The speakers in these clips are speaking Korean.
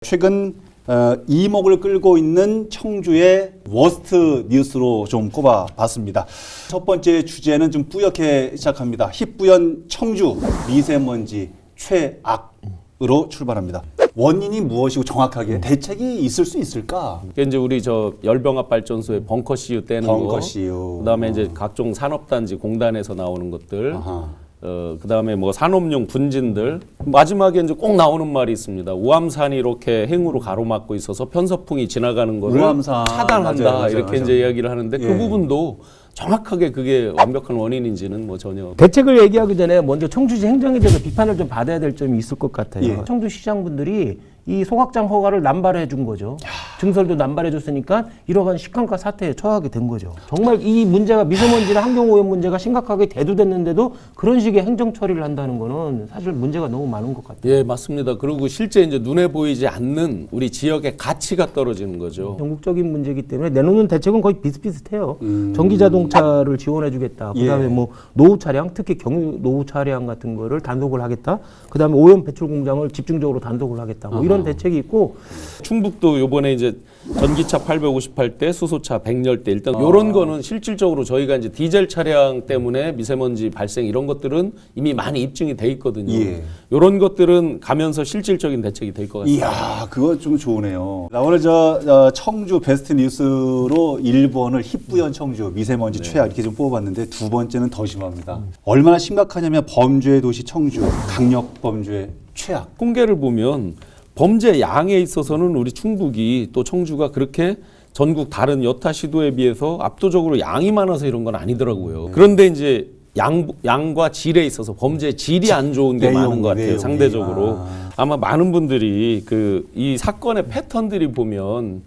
최근 이목을 끌고 있는 청주의 워스트 뉴스로 좀 꼽아봤습니다. 첫 번째 주제는 좀 뿌옇게 시작합니다. 희뿌연 청주 미세먼지 최악으로 출발합니다. 원인이 무엇이고 정확하게 대책이 있을 수 있을까? 이제 우리 저 열병합 발전소의 벙커 CU 떼는 거, 그다음에 이제 각종 산업단지 공단에서 나오는 것들. 그다음에 뭐 산업용 분진들, 마지막에 이제 꼭 나오는 말이 있습니다. 우암산이 이렇게 행으로 가로막고 있어서 편서풍이 지나가는 거를 우암산. 차단한다. 맞아요, 이렇게 맞아요. 이제 이야기를 하는데 예. 그 부분도 정확하게 그게 완벽한 원인인지는 뭐 전혀. 대책을 얘기하기 전에 먼저 청주시 행정에 대해서 비판을 좀 받아야 될 점이 있을 것 같아요. 예. 청주시장분들이 이 소각장 허가를 남발해 준 거죠. 증설도 남발해 줬으니까 이러한 식강가 사태에 처하게 된 거죠. 정말 이 문제가 미세먼지나 환경오염 문제가 심각하게 대두됐는데도 그런 식의 행정 처리를 한다는 거는 사실 문제가 너무 많은 것 같아요. 예, 맞습니다. 그리고 실제 이제 눈에 보이지 않는 우리 지역의 가치가 떨어지는 거죠. 전국적인 문제이기 때문에 내놓는 대책은 거의 비슷비슷해요. 전기 자동차를 지원해 주겠다. 그다음에 예. 뭐 노후 차량, 특히 경유 노후 차량 같은 거를 단속을 하겠다. 그다음에 오염 배출 공장을 집중적으로 단속을 하겠다. 뭐 이런 대책이 있고 충북도 요번에 이제 전기차 858대, 수소차 100열대 일단 요런 거는 실질적으로 저희가 이제 디젤 차량 때문에 미세먼지 발생 이런 것들은 이미 많이 입증이 돼 있거든요. 예. 요런 것들은 가면서 실질적인 대책이 될 것 같습니다. 이야, 그거 좀 좋으네요. 나 오늘 저 청주 베스트 뉴스로 1번을 희뿌연 청주 미세먼지 최악 이렇게 좀 뽑아봤는데 두 번째는 더 심합니다. 얼마나 심각하냐면 범죄 도시 청주 강력 범죄 최악. 통계를 보면 범죄 양에 있어서는 우리 충북이 또 청주가 그렇게 전국 다른 여타 시도에 비해서 압도적으로 양이 많아서 이런 건 아니더라고요. 그런데 이제 양과 질에 있어서 범죄 질이 안 좋은 게 많은 것 같아요. 내용이. 상대적으로. 아마 많은 분들이 이 사건의 패턴들이 보면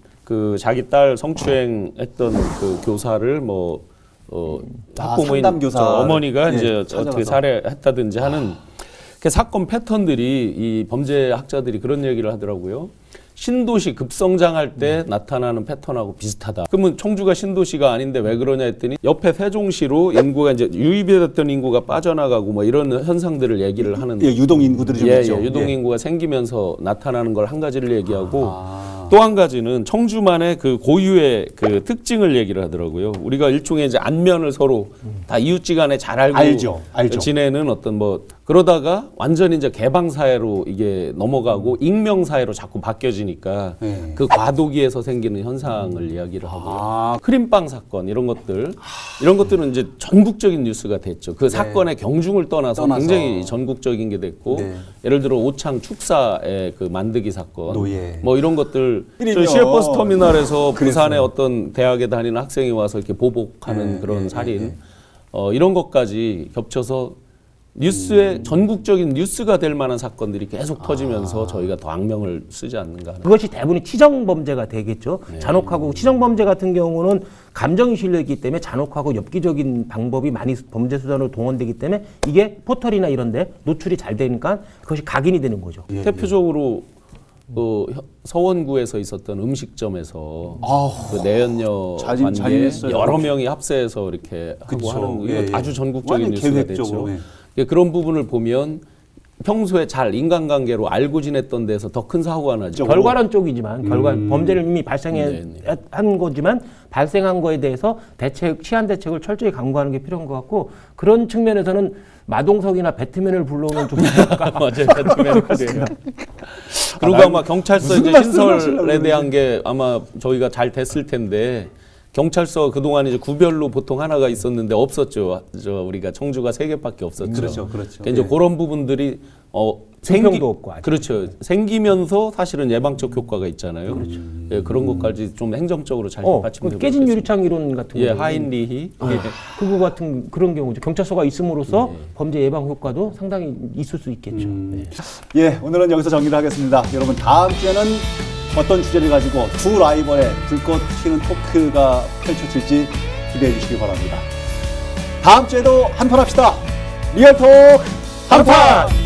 자기 딸 성추행했던 그 교사를 학부모인 상담교사 어머니가 네, 이제 찾아가서. 어떻게 살해했다든지 하는 그 사건 패턴들이 이 범죄학자들이 그런 얘기를 하더라고요. 신도시 급성장할 때 나타나는 패턴하고 비슷하다. 그러면 청주가 신도시가 아닌데 왜 그러냐 했더니 옆에 세종시로 인구가 이제 유입이 됐던 인구가 빠져나가고 뭐 이런 현상들을 얘기를 하는. 예, 유동 인구들이 좀 있죠. 유동 인구가 생기면서 나타나는 걸 한 가지를 얘기하고 또 한 가지는 청주만의 그 고유의 그 특징을 얘기를 하더라고요. 우리가 일종의 이제 안면을 서로 다 이웃지간에 잘 알고 알죠. 지내는 어떤 그러다가 완전히 이제 개방 사회로 이게 넘어가고 익명 사회로 자꾸 바뀌어지니까 네. 그 과도기에서 생기는 현상을 이야기를 하고요. 크림빵 사건 이런 것들은 이제 전국적인 뉴스가 됐죠. 그 사건의 경중을 떠나서 굉장히 전국적인 게 됐고 네. 예를 들어 오창 축사의 그 만드기 사건 노예. 뭐 이런 것들 일이면. 시외버스 터미널에서 그랬어요. 부산의 어떤 대학에 다니는 학생이 와서 이렇게 보복하는 그런 살인 이런 것까지 겹쳐서 뉴스의 전국적인 뉴스가 될 만한 사건들이 계속 터지면서 저희가 더 악명을 쓰지 않는가 하는. 그것이 대부분이 치정 범죄가 되겠죠. 잔혹하고 치정 범죄 같은 경우는 감정이 실려있기 때문에 잔혹하고 엽기적인 방법이 많이 범죄 수단으로 동원되기 때문에 이게 포털이나 이런데 노출이 잘 되니까 그것이 각인이 되는 거죠. 대표적으로 서원구에서 있었던 음식점에서 그 내연녀 관계 잔인했어요. 여러 명이 합세해서 이렇게 하고 하는 이거 아주 전국적인 완전 뉴스가 계획적으로, 됐죠. 그런 부분을 보면 평소에 잘 인간관계로 알고 지냈던 데서 더 큰 사고가 나죠. 결과론 쪽이지만 범죄를 이미 발생한 거지만 발생한 거에 대해서 치안 대책을 철저히 강구하는 게 필요한 것 같고 그런 측면에서는 마동석이나 배트맨을 불러오면 좀 맞아요. 배트맨 그래요. 그리고 아마 경찰서 이제 신설에 대한 게 아마 저희가 잘 됐을 텐데 경찰서 그동안 이제 구별로 보통 하나가 있었는데 없었죠. 우리가 청주가 3개밖에 없었죠. 그렇죠. 그러니까 이제 그런 부분들이 증평도 없고 아직. 그렇죠. 생기면서 사실은 예방적 효과가 있잖아요. 그렇죠. 예, 그런 것까지 좀 행정적으로 잘 받침되고 깨진 유리창 이론 같은 예, 경우 하인리히 그거 같은 그런 경우죠. 경찰서가 있음으로써 범죄 예방 효과도 상당히 있을 수 있겠죠. 예, 오늘은 여기서 정리를 하겠습니다. 여러분 다음 주에는 어떤 주제를 가지고 두 라이벌의 불꽃 튀는 토크가 펼쳐질지 기대해 주시기 바랍니다. 다음 주에도 한판 합시다. 리얼톡 한판!